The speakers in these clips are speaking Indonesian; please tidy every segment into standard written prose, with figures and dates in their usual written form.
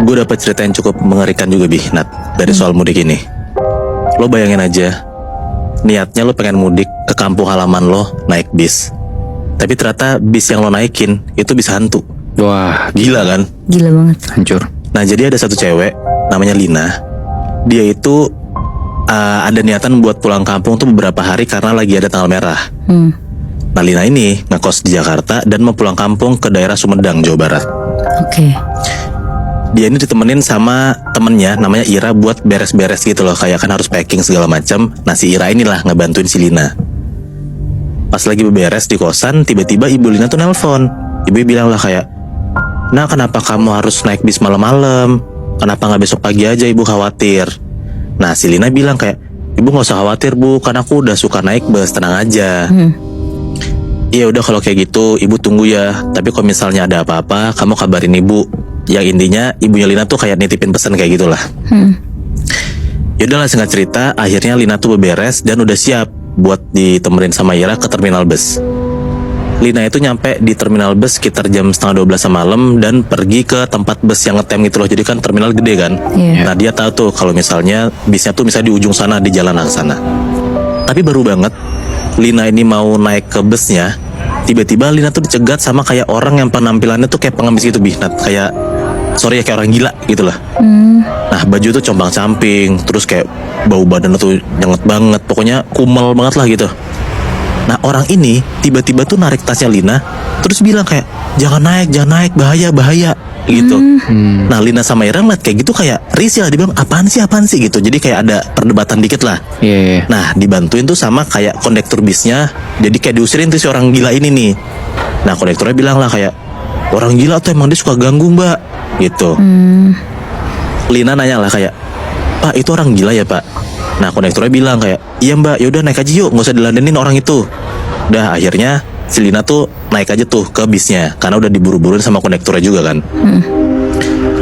Gue dapat cerita yang cukup mengerikan juga Nat, dari soal mudik ini. Lo bayangin aja, niatnya lo pengen mudik ke kampung halaman lo naik bis, tapi ternyata bis yang lo naikin itu bis hantu. Wah, Gila kan? Gila banget. hancur. Nah jadi ada satu cewek namanya Lina. Dia itu ada niatan buat pulang kampung tuh beberapa hari karena lagi ada tanggal merah. Nah Lina ini ngekos di Jakarta dan mau pulang kampung ke daerah Sumedang, Jawa Barat. Oke. Dia ini ditemenin sama temennya namanya Ira buat beres-beres gitu loh, kayak kan harus packing segala macam. Nah si Ira inilah ngebantuin si Lina. Pas lagi beberes di kosan, tiba-tiba ibu Lina tuh nelpon. Ibu bilang lah kayak, "Nah kenapa kamu harus naik bis malam-malam? Kenapa nggak besok pagi aja, ibu khawatir." Nah si Lina bilang kayak, "Ibu nggak usah khawatir bu, karena aku udah suka naik bus, tenang aja." Iya udah kalau kayak gitu ibu tunggu ya. Tapi kalau misalnya ada apa-apa kamu kabarin ibu. Yang intinya ibunya Lina tuh kayak nitipin pesan kayak gitulah. Yaudahlah singkat cerita, akhirnya Lina tuh beberes dan udah siap buat ditemenin sama Ira ke terminal bus. Lina itu nyampe di terminal bus sekitar jam setengah 12 malam dan pergi ke tempat bus yang ngetem gitu loh. Jadi kan terminal gede kan. Iya. Nah dia tahu tuh kalau misalnya bisnya tuh misalnya di ujung sana, di jalan sana. Tapi baru banget Lina ini mau naik ke busnya, tiba-tiba Lina tuh dicegat sama kayak orang yang penampilannya tuh kayak pengemis gitu Nat. Kayak sorry ya, kayak orang gila gitu lah. Nah baju tuh compang-camping, terus kayak bau badan tuh nyenget banget, pokoknya kumel banget lah gitu. Nah orang ini tiba-tiba tuh narik tasnya Lina, terus bilang kayak jangan naik, bahaya gitu. Nah Lina sama Ira ngeliat kayak gitu kayak risih lah, dia bilang apaan sih gitu. Jadi kayak ada perdebatan dikit lah. Iya. Nah dibantuin tuh sama kayak kondektur bisnya. Jadi kayak diusirin tuh si orang gila ini nih. Nah kondekturnya bilang lah kayak, orang gila tuh emang dia suka ganggu mbak gitu. Lina nanya lah kayak, "Pak itu orang gila ya pak?" Nah kondekturnya bilang kayak, "Iya mbak, yaudah naik aja yuk, gak usah diladenin orang itu." Udah akhirnya si Lina tuh naik aja tuh ke bisnya karena udah diburu-buruin sama kondekturnya juga kan.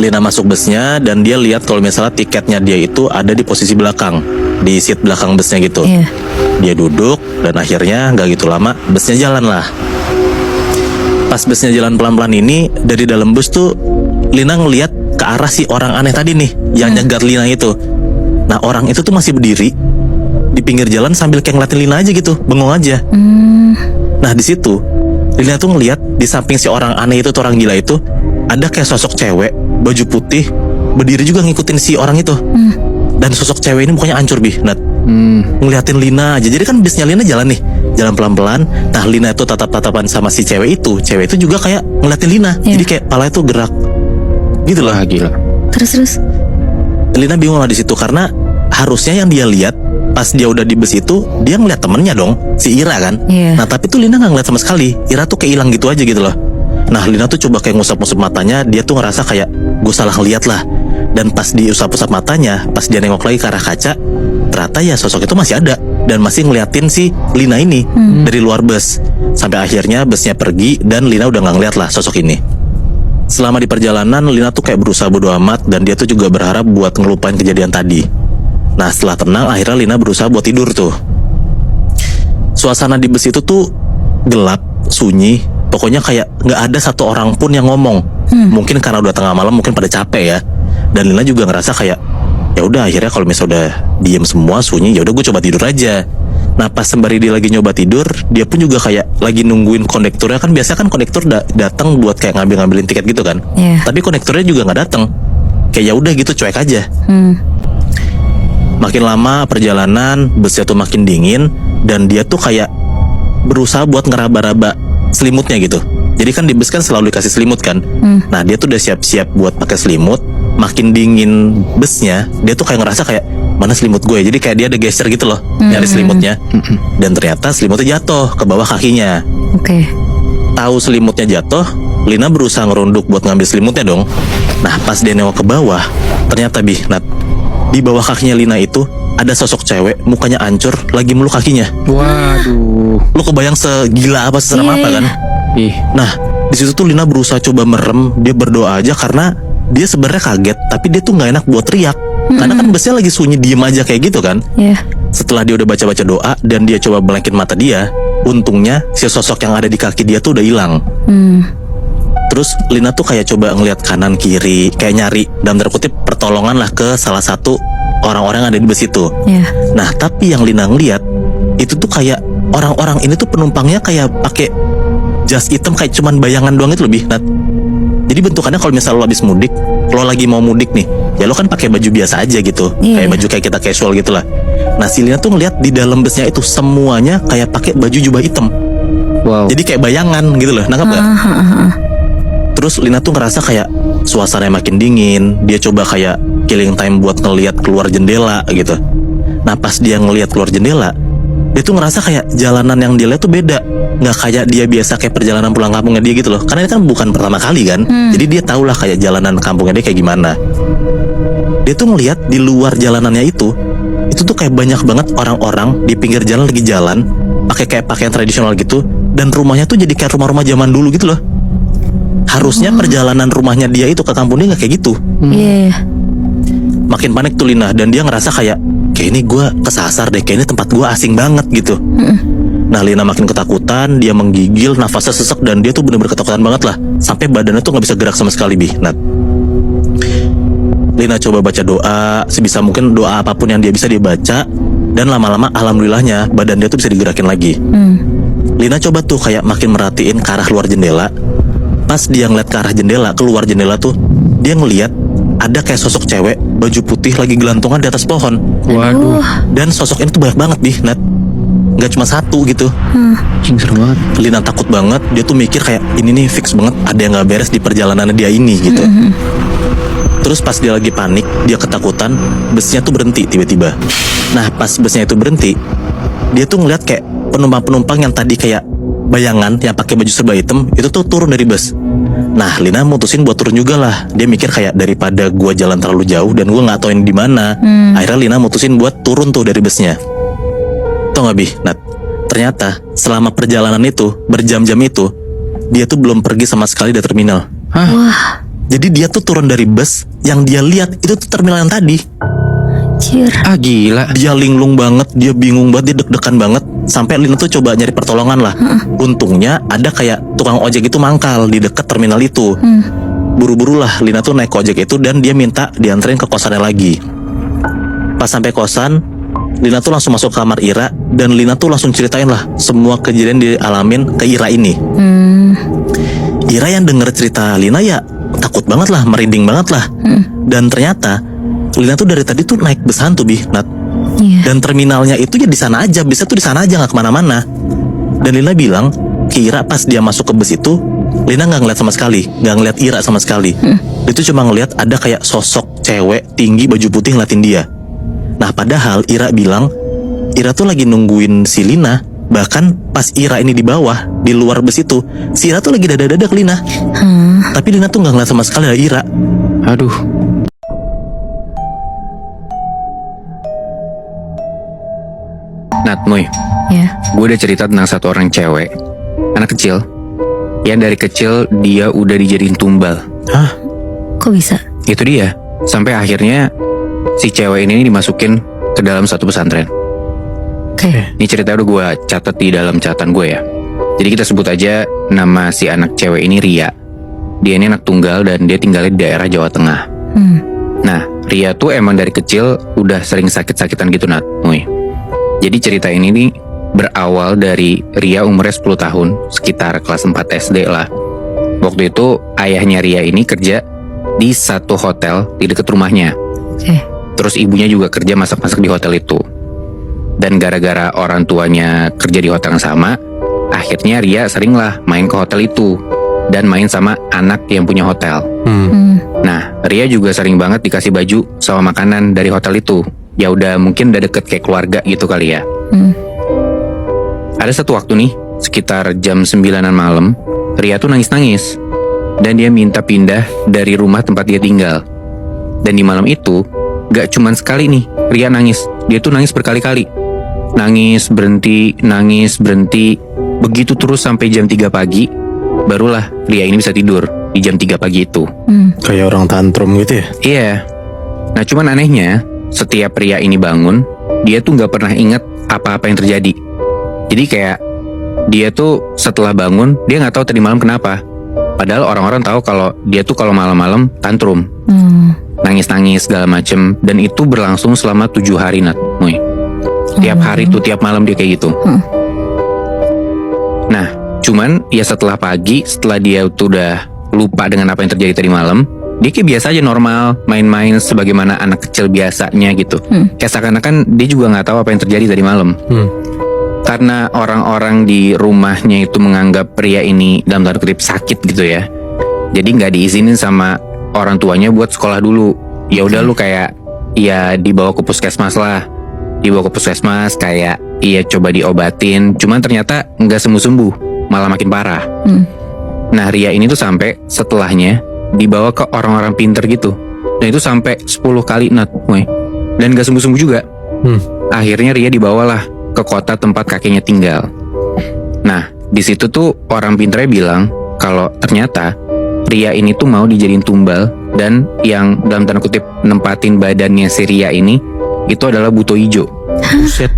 Lina masuk busnya dan dia lihat kalau misalnya tiketnya dia itu ada di posisi belakang, di seat belakang busnya gitu. Iya. Dia duduk dan akhirnya gak gitu lama busnya jalan lah. Pas busnya jalan pelan-pelan ini, dari dalam bus tuh Lina ngeliat ke arah si orang aneh tadi nih yang nyegat Lina itu. Nah orang itu tuh masih berdiri di pinggir jalan sambil kayak ngeliatin Lina aja gitu, bengong aja. Nah di situ Lina tuh ngeliat di samping si orang aneh itu tuh, orang gila itu, ada kayak sosok cewek baju putih berdiri juga ngikutin si orang itu. Dan sosok cewek ini mukanya hancur Nat. Ngeliatin Lina aja. Jadi kan bisnya Lina jalan nih, jalan pelan-pelan. Nah Lina itu tatap-tatapan sama si cewek itu. Cewek itu juga kayak ngeliatin Lina. Jadi kayak palanya tuh gerak gitu loh. Gila. Terus. Lina bingung lah di situ karena harusnya yang dia lihat pas dia udah di bus itu dia ngeliat temennya dong, si Ira kan. Nah tapi tuh Lina nggak ngeliat sama sekali. Ira tuh kayak hilang gitu aja gitu loh. Nah Lina tuh coba kayak ngusap-ngusap matanya. Dia tuh ngerasa kayak gue salah ngeliat lah. Dan pas diusap-usap matanya, pas dia nengok lagi ke arah kaca, ternyata ya sosok itu masih ada dan masih ngeliatin si Lina ini dari luar bus. Sampai akhirnya busnya pergi dan Lina udah nggak ngeliat lah sosok ini. Selama di perjalanan Lina tuh kayak berusaha bodo amat dan dia tuh juga berharap buat ngelupain kejadian tadi. Nah setelah tenang akhirnya Lina berusaha buat tidur tuh. Suasana di bus itu tuh gelap, sunyi, pokoknya kayak nggak ada satu orang pun yang ngomong. Mungkin karena udah tengah malam, mungkin pada capek ya. Dan Lina juga ngerasa kayak ya udah akhirnya kalau misalnya udah diem semua sunyi, ya udah gue coba tidur aja. Nah pas sembari dia lagi nyoba tidur, dia pun juga kayak lagi nungguin kondekturnya. Kan biasa kan kondektur datang buat kayak ngambilin tiket gitu kan. Tapi kondekturnya juga nggak datang. Kayak ya udah gitu cuek aja. Makin lama perjalanan, busnya tuh makin dingin dan dia tuh kayak berusaha buat ngeraba-raba selimutnya gitu. Jadi kan di bus kan selalu dikasih selimut kan. Nah dia tuh udah siap-siap buat pakai selimut. Makin dingin busnya, dia tuh kayak ngerasa kayak mana selimut gue. Jadi kayak dia ada gesture gitu loh, nyari selimutnya. Dan ternyata selimutnya jatuh ke bawah kakinya. Tahu selimutnya jatuh, Lina berusaha ngerunduk buat ngambil selimutnya dong. Nah pas dia nengok ke bawah, ternyata Nat, di bawah kakinya Lina itu ada sosok cewek mukanya hancur lagi meluk kakinya. Waduh. Lu kebayang segila apa, seserem apa kan? Nah di situ tuh Lina berusaha coba merem, dia berdoa aja karena dia sebenarnya kaget, tapi dia tuh nggak enak buat teriak. Karena kan busnya lagi sunyi, diem aja kayak gitu kan. Setelah dia udah baca-baca doa dan dia coba belekin mata dia, untungnya si sosok yang ada di kaki dia tuh udah hilang. Terus Lina tuh kayak coba ngeliat kanan kiri, kayak nyari dalam tanda kutip pertolongan lah ke salah satu orang-orang yang ada di bus itu. Nah tapi yang Lina ngeliat itu tuh kayak orang-orang ini tuh penumpangnya kayak pakai jas hitam, kayak cuman bayangan doang itu lebih. Nah, jadi bentukannya kalau misalnya lo habis mudik, lo lagi mau mudik nih, ya lo kan pakai baju biasa aja gitu, kayak baju kayak kita casual gitulah. Nah si Lina tuh ngeliat di dalam busnya itu semuanya kayak pakai baju jubah hitam. Wow. Jadi kayak bayangan gitu loh, nangkap gak? Terus Lina tuh ngerasa kayak suasananya makin dingin. Dia coba kayak killing time buat ngeliat keluar jendela gitu. Nah pas dia ngeliat keluar jendela, dia tuh ngerasa kayak jalanan yang dia lihat tuh beda. Nggak kayak dia biasa kayak perjalanan pulang kampungnya dia gitu loh. Karena ini kan bukan pertama kali kan. Jadi dia tahulah kayak jalanan kampungnya dia kayak gimana. Dia tuh ngeliat di luar jalanannya itu tuh kayak banyak banget orang-orang di pinggir jalan lagi jalan pakai kayak pakaian tradisional gitu. Dan rumahnya tuh jadi kayak rumah-rumah zaman dulu gitu loh. Harusnya perjalanan rumahnya dia itu ke kampung dia nggak kayak gitu. Makin panik tuh Lina, dan dia ngerasa kayak ini gue kesasar deh, kayak ini tempat gue asing banget gitu. Nah Lina makin ketakutan, dia menggigil, nafasnya sesek, dan dia tuh bener-bener ketakutan banget lah, sampai badannya tuh nggak bisa gerak sama sekali Nah Lina coba baca doa, sebisa mungkin doa apapun yang dia bisa dia baca, dan lama-lama alhamdulillahnya badan dia tuh bisa digerakin lagi. Lina coba tuh kayak makin merhatiin ke arah luar jendela. Pas dia ngeliat ke arah jendela, keluar jendela tuh, dia ngeliat ada kayak sosok cewek baju putih lagi gelantungan di atas pohon. Waduh. Dan sosok ini tuh banyak banget Nat. Gak cuma satu gitu. Serem banget. Lina takut banget. Dia tuh mikir kayak ini nih fix banget ada yang gak beres di perjalanan dia ini gitu. Terus pas dia lagi panik, dia ketakutan, busnya tuh berhenti tiba-tiba. Nah pas busnya itu berhenti, dia tuh ngeliat kayak penumpang-penumpang yang tadi kayak bayangan yang pakai baju serba hitam itu tuh turun dari bus. Nah Lina mutusin buat turun juga lah. Dia mikir kayak daripada gua jalan terlalu jauh dan gua nggak tahu ini di mana. Akhirnya Lina mutusin buat turun tuh dari busnya. Tau gak Nat? Ternyata selama perjalanan itu berjam-jam itu dia tuh belum pergi sama sekali dari terminal. Wah. Jadi dia tuh turun dari bus, yang dia lihat itu tuh terminal yang tadi. Gila. Dia linglung banget, dia bingung banget, dia deg-degan banget. Sampai Lina tuh coba nyari pertolongan lah. Untungnya ada kayak tukang ojek itu mangkal di dekat terminal itu. Buru-buru lah Lina tuh naik ojek itu dan dia minta dianterin ke kosannya lagi. Pas sampai kosan, Lina tuh langsung masuk kamar Ira, dan Lina tuh langsung ceritain lah semua kejadian dialamin ke Ira ini. Ira yang denger cerita Lina ya takut banget lah, merinding banget lah. Dan ternyata Lina tuh dari tadi tuh naik bus hantu Nat. Dan terminalnya itu ya di sana aja, bisa tuh di sana aja, nggak kemana-mana. Dan Lina bilang ke Ira pas dia masuk ke bus itu, Lina nggak ngeliat sama sekali, nggak ngeliat Ira sama sekali. Itu cuma ngeliat ada kayak sosok cewek tinggi baju putih ngeliatin dia. Nah padahal Ira bilang Ira tuh lagi nungguin si Lina. Bahkan pas Ira ini di bawah, di luar bus itu, si Ira tuh lagi dada-dada ke Lina. Tapi Lina tuh gak ngeliat sama sekali ada Ira. Aduh. Nat, Moy, gue udah cerita tentang satu orang cewek, anak kecil, yang dari kecil dia udah dijadiin tumbal. Hah? Kok bisa? Itu dia. Sampai akhirnya si cewek ini dimasukin ke dalam satu pesantren. Ini cerita udah gue catat di dalam catatan gue ya. Jadi kita sebut aja nama si anak cewek ini Ria. Dia ini anak tunggal dan dia tinggalnya di daerah Jawa Tengah. Nah, Ria tuh emang dari kecil udah sering sakit-sakitan gitu Nat. Jadi cerita ini nih berawal dari Ria umurnya 10 tahun, sekitar kelas 4 SD lah. Waktu itu ayahnya Ria ini kerja di satu hotel di dekat rumahnya. Terus ibunya juga kerja masak-masak di hotel itu. Dan gara-gara orang tuanya kerja di hotel yang sama, akhirnya Ria sering lah main ke hotel itu dan main sama anak yang punya hotel. Nah, Ria juga sering banget dikasih baju sama makanan dari hotel itu. Ya udah mungkin udah deket kayak keluarga gitu kali ya. Ada satu waktu nih, sekitar jam 9-an malam, Ria tuh nangis-nangis. Dan dia minta pindah dari rumah tempat dia tinggal. Dan di malam itu, gak cuman sekali nih Ria nangis. Dia tuh nangis berkali-kali. Nangis, berhenti, begitu terus sampai jam 3 pagi. Barulah Ria ini bisa tidur di jam 3 pagi itu. Kayak orang tantrum gitu ya? Iya. Nah cuman anehnya, setiap Ria ini bangun, dia tuh gak pernah inget apa-apa yang terjadi. Jadi kayak dia tuh setelah bangun, dia gak tahu tadi malam kenapa. Padahal orang-orang tahu kalau dia tuh kalau malam-malam tantrum, nangis-nangis segala macem, dan itu berlangsung selama 7 hari Nat. Tiap hari tuh, tiap malam dia kayak gitu. Nah, cuman ya setelah pagi, setelah dia tuh udah lupa dengan apa yang terjadi tadi malam, dia kayak biasa aja normal, main-main sebagaimana anak kecil biasanya gitu. Kayak seakan-akan dia juga nggak tahu apa yang terjadi tadi malam. Karena orang-orang di rumahnya itu menganggap pria ini dalam tanda kutip sakit gitu ya. Jadi nggak diizinin sama orang tuanya buat sekolah dulu. Ya udah lu kayak ya dibawa ke puskesmas lah. Dibawa ke puskesmas kayak iya coba diobatin. Cuman ternyata nggak sembuh-sembuh, malah makin parah. Nah Ria ini tuh sampai setelahnya dibawa ke orang-orang pinter gitu. Dan itu sampai 10 kali Nat. Dan nggak sembuh-sembuh juga. Akhirnya Ria dibawalah ke kota tempat kakeknya tinggal. Nah, di situ tuh orang pinternya bilang kalau ternyata Ria ini tuh mau dijadiin tumbal, dan yang dalam tanda kutip nempatin badannya si Ria ini itu adalah Buto Ijo. Set.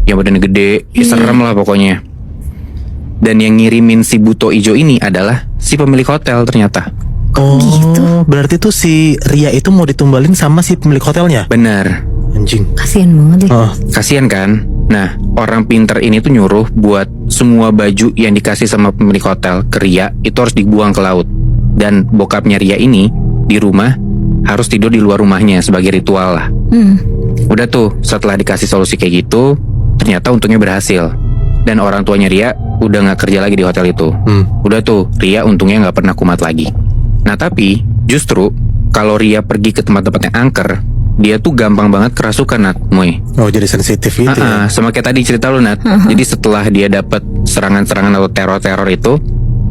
Yang badannya gede, ya serem lah pokoknya. Dan yang ngirimin si Buto Ijo ini adalah si pemilik hotel ternyata. Oh, gitu. berarti tuh si Ria itu mau ditumbalin sama si pemilik hotelnya. Bener. Anjing. Kasian banget ya. Kasian kan? Nah, orang pinter ini tuh nyuruh buat semua baju yang dikasih sama pemilik hotel ke Ria itu harus dibuang ke laut. Dan bokapnya Ria ini di rumah harus tidur di luar rumahnya sebagai ritual lah. Udah tuh, setelah dikasih solusi kayak gitu, ternyata untungnya berhasil. Dan orang tuanya Ria udah gak kerja lagi di hotel itu. Udah tuh, Ria untungnya gak pernah kumat lagi. Nah tapi, justru kalau Ria pergi ke tempat-tempat yang angker, dia tuh gampang banget kerasukan Nat. Oh, jadi sensitif gitu ya. Sama kayak tadi cerita lu Nat. Jadi setelah dia dapat serangan-serangan atau teror-teror itu,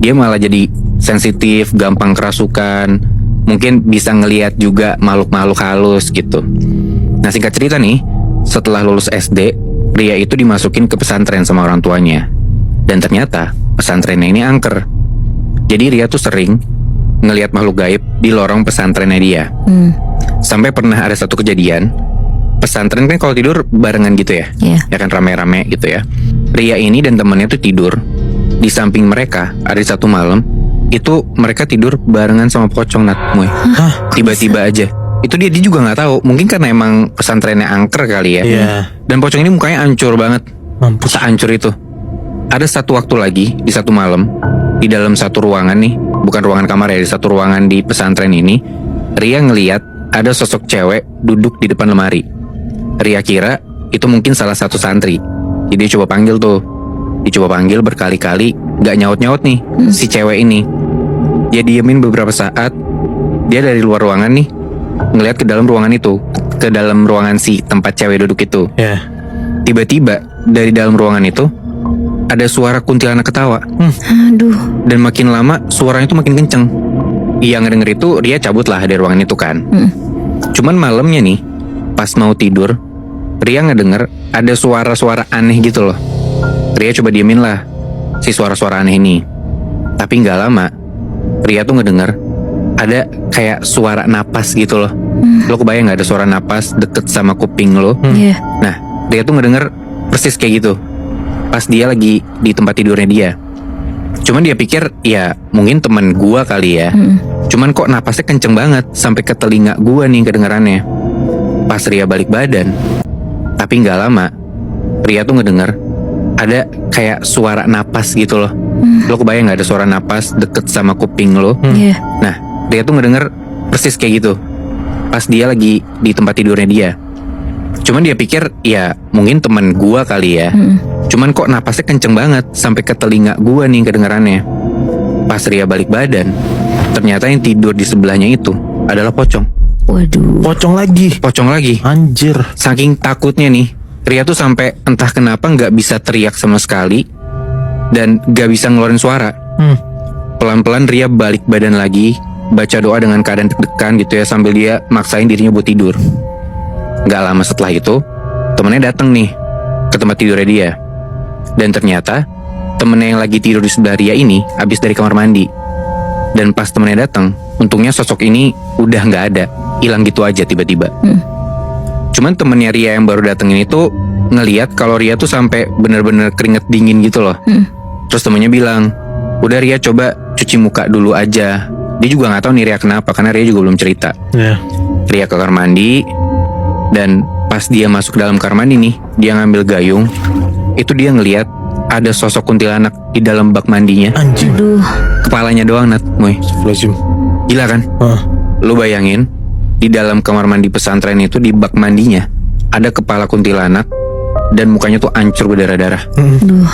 dia malah jadi sensitif, gampang kerasukan, mungkin bisa ngelihat juga makhluk-makhluk halus gitu. Nah singkat cerita nih, setelah lulus SD, Ria itu dimasukin ke pesantren sama orang tuanya. Dan ternyata pesantrennya ini angker. Jadi Ria tuh sering ngelihat makhluk gaib di lorong pesantrennya dia. Sampai pernah ada satu kejadian, pesantren kan kalau tidur barengan gitu ya, ya kan rame-rame gitu ya. Ria ini dan temannya tuh tidur di samping mereka. Ada satu malam itu mereka tidur barengan sama pocong Nat. Tiba-tiba aja itu dia juga nggak tahu, mungkin karena emang pesantrennya angker kali ya. Dan pocong ini mukanya hancur banget. Mampus. Hancur itu. Ada satu waktu lagi di satu malam, di dalam satu ruangan nih, bukan ruangan kamar ya, di satu ruangan di pesantren ini, Ria ngelihat ada sosok cewek duduk di depan lemari. Ria kira itu mungkin salah satu santri. Jadi dia coba panggil tuh. Dicoba panggil berkali-kali, gak nyaut-nyaut nih si cewek ini. Dia diemin beberapa saat. Dia dari luar ruangan nih ngelihat ke dalam ruangan itu, ke dalam ruangan si tempat cewek duduk itu. Tiba-tiba dari dalam ruangan itu ada suara kuntilanak ketawa. Aduh. Dan makin lama suaranya itu makin kenceng. Yang ngedenger itu dia cabut lah dari ruangan itu kan. Cuman malamnya nih, pas mau tidur, Ria ngedenger ada suara-suara aneh gitu loh. Ria coba diemin lah si suara-suara aneh ini. Tapi gak lama, Ria tuh ngedenger ada kayak suara napas gitu loh. Lo kebayang gak ada suara napas deket sama kuping lo? Nah, Ria tuh ngedenger persis kayak gitu pas dia lagi di tempat tidurnya dia. Cuman dia pikir ya mungkin temen gua kali ya. Cuman kok napasnya kenceng banget sampai ke telinga gua nih kedengarannya. Pas Ria balik badan, tapi gak lama, Ria tuh ngedenger ada kayak suara napas gitu loh. Lo kebayang gak ada suara napas deket sama kuping lo? Nah, Ria tuh ngedenger persis kayak gitu pas dia lagi di tempat tidurnya dia. Cuman dia pikir ya mungkin temen gua kali ya. Cuman kok napasnya kenceng banget sampai ke telinga gua nih kedengarannya. Pas Ria balik badan, ternyata yang tidur di sebelahnya itu adalah pocong. Waduh. Pocong lagi. Anjir. Saking takutnya nih, Ria tuh sampai entah kenapa nggak bisa teriak sama sekali dan nggak bisa ngeluarin suara. Pelan-pelan Ria balik badan lagi, baca doa dengan keadaan deg-degan gitu ya, sambil dia maksain dirinya buat tidur. Gak lama setelah itu, temennya datang nih ke tempat tidurnya dia. Dan ternyata temennya yang lagi tidur di sebelah Ria ini habis dari kamar mandi. Dan pas temennya datang, untungnya sosok ini udah gak ada, hilang gitu aja tiba-tiba. Cuman temennya Ria yang baru datang ini tuh ngeliat kalau Ria tuh sampai bener-bener keringet dingin gitu loh. Terus temennya bilang, udah Ria coba cuci muka dulu aja. Dia juga nggak tahu nih Ria kenapa, karena Ria juga belum cerita. Ria ke kamar mandi, dan pas dia masuk ke dalam kamar mandi nih, dia ngambil gayung. Itu dia ngelihat ada sosok kuntilanak di dalam bak mandinya. Anjing. Aduh. Kepalanya doang, Nat, Moy. Gila kan? Lu bayangin, di dalam kamar mandi pesantren itu, di bak mandinya ada kepala kuntilanak dan mukanya tuh hancur berdarah-darah. Aduh.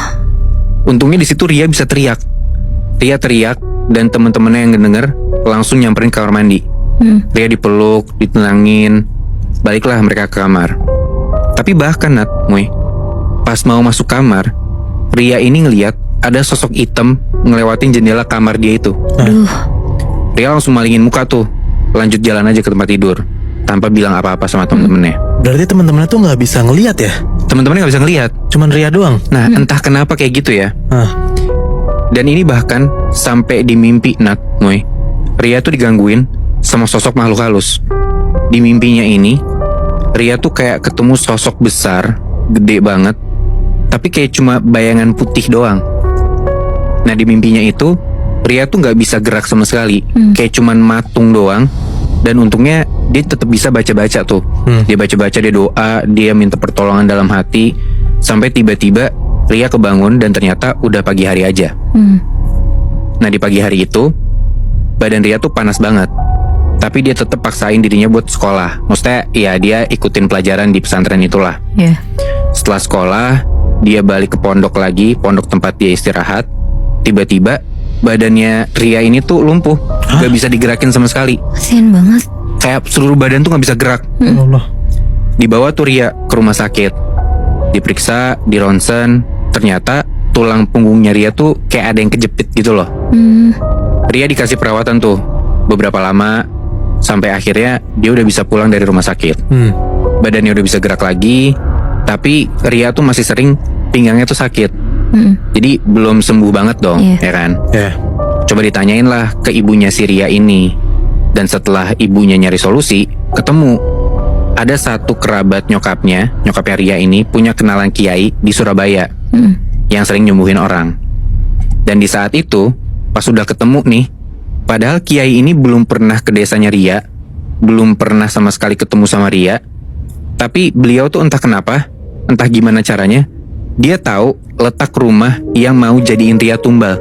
Untungnya di situ Ria bisa teriak. Ria teriak dan teman-temannya yang ngedenger langsung nyamperin ke kamar mandi. Ria dipeluk, ditenangin. Baliklah mereka ke kamar. Tapi bahkan Nat, Moy, pas mau masuk kamar, Ria ini ngeliat ada sosok hitam ngelewatin jendela kamar dia itu. Aduh. Ria langsung malingin muka tuh, lanjut jalan aja ke tempat tidur tanpa bilang apa-apa sama temen-temennya. Berarti teman-temannya tuh nggak bisa ngelihat ya? Temen-temennya nggak bisa ngeliat. Cuman Ria doang. Nah, entah kenapa kayak gitu ya. Dan ini bahkan sampai di mimpi, Nat, Moy, Ria tuh digangguin sama sosok makhluk halus. Di mimpinya ini, Ria tuh kayak ketemu sosok besar, gede banget, tapi kayak cuma bayangan putih doang. Nah, di mimpinya itu, Ria tuh nggak bisa gerak sama sekali, kayak cuman matung doang. Dan untungnya dia tetap bisa baca-baca tuh. Dia baca-baca, dia doa, dia minta pertolongan dalam hati. Sampai tiba-tiba Ria kebangun dan ternyata udah pagi hari aja. Nah, di pagi hari itu badan Ria tuh panas banget, tapi dia tetap paksain dirinya buat sekolah. Maksudnya ya dia ikutin pelajaran di pesantren itulah. Setelah sekolah, dia balik ke pondok lagi, pondok tempat dia istirahat. Tiba-tiba badannya Ria ini tuh lumpuh, gak bisa digerakin sama sekali. Kasian banget. Kayak seluruh badan tuh gak bisa gerak. Allah. Dibawa tuh Ria ke rumah sakit, diperiksa, di ronsen. Ternyata tulang punggungnya Ria tuh kayak ada yang kejepit gitu loh. Ria dikasih perawatan tuh beberapa lama, sampai akhirnya dia udah bisa pulang dari rumah sakit. Badannya udah bisa gerak lagi, tapi Ria tuh masih sering pinggangnya tuh sakit. Jadi belum sembuh banget dong, ya kan? Coba ditanyain lah ke ibunya si Ria ini. Dan setelah ibunya nyari solusi, ketemu ada satu kerabat nyokapnya Ria ini punya kenalan kiai di Surabaya yang sering nyembuhin orang. Dan di saat itu, pas udah ketemu nih, padahal kiai ini belum pernah ke desanya Ria, belum pernah sama sekali ketemu sama Ria, tapi beliau tuh entah kenapa, entah gimana caranya, dia tahu letak rumah yang mau jadiin Ria tumbal.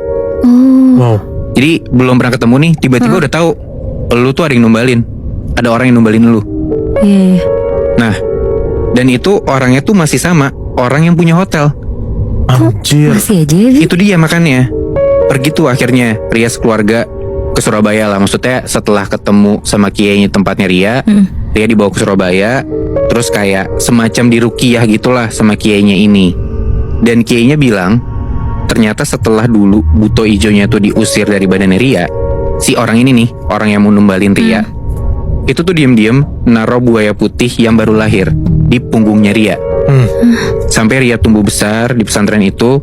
Wow. Jadi belum pernah ketemu nih, tiba-tiba udah tahu lu tuh ada yang numbalin, ada orang yang numbalin lu. Nah, dan itu orangnya tuh masih sama orang yang punya hotel. Anjir. Masih aja ya, Vi? Itu dia makanya pergi tuh akhirnya Ria sekeluarga ke Surabaya lah. Maksudnya setelah ketemu sama kiainya tempatnya Ria, Ria dibawa ke Surabaya. Terus kayak semacam diruqyah gitulah sama kiainya ini. Dan kiainya bilang, ternyata setelah dulu buto ijonya tuh diusir dari badan Ria, si orang ini nih, orang yang mau numbalin Ria, itu tuh diem-diem naruh buaya putih yang baru lahir di punggungnya Ria. Sampai Ria tumbuh besar di pesantren itu,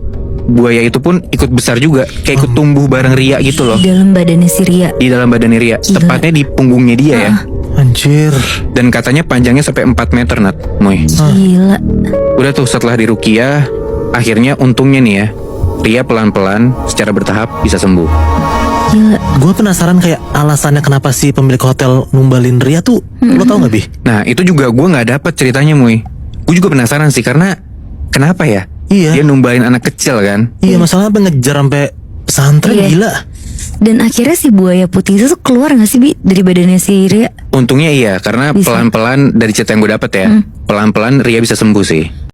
buaya itu pun ikut besar juga, kayak ikut tumbuh bareng Ria gitu loh. Di dalam badannya si Ria. Di dalam badannya Ria, tepatnya di punggungnya dia ya. Anjir. Dan katanya panjangnya sampai 4 meter, Nat, Moy. Gila. Udah tuh setelah diruqyah, akhirnya untungnya nih ya, Ria pelan-pelan secara bertahap bisa sembuh. Gila. Gue penasaran kayak alasannya kenapa si pemilik hotel numbalin Ria tuh. Lo tau gak, Bi? Nah, itu juga gue gak dapet ceritanya, Moy. Gue juga penasaran sih, karena kenapa ya? Iya. Dia numbalin anak kecil kan? Iya, masalahnya apa ngejar sampai pesantren, gila. Dan akhirnya si buaya putih itu tuh keluar gak sih, Bi, dari badannya si Ria? Untungnya iya, karena Bisa. pelan-pelan dari cerita yang gue dapet ya, pelan-pelan Ria bisa sembuh sih.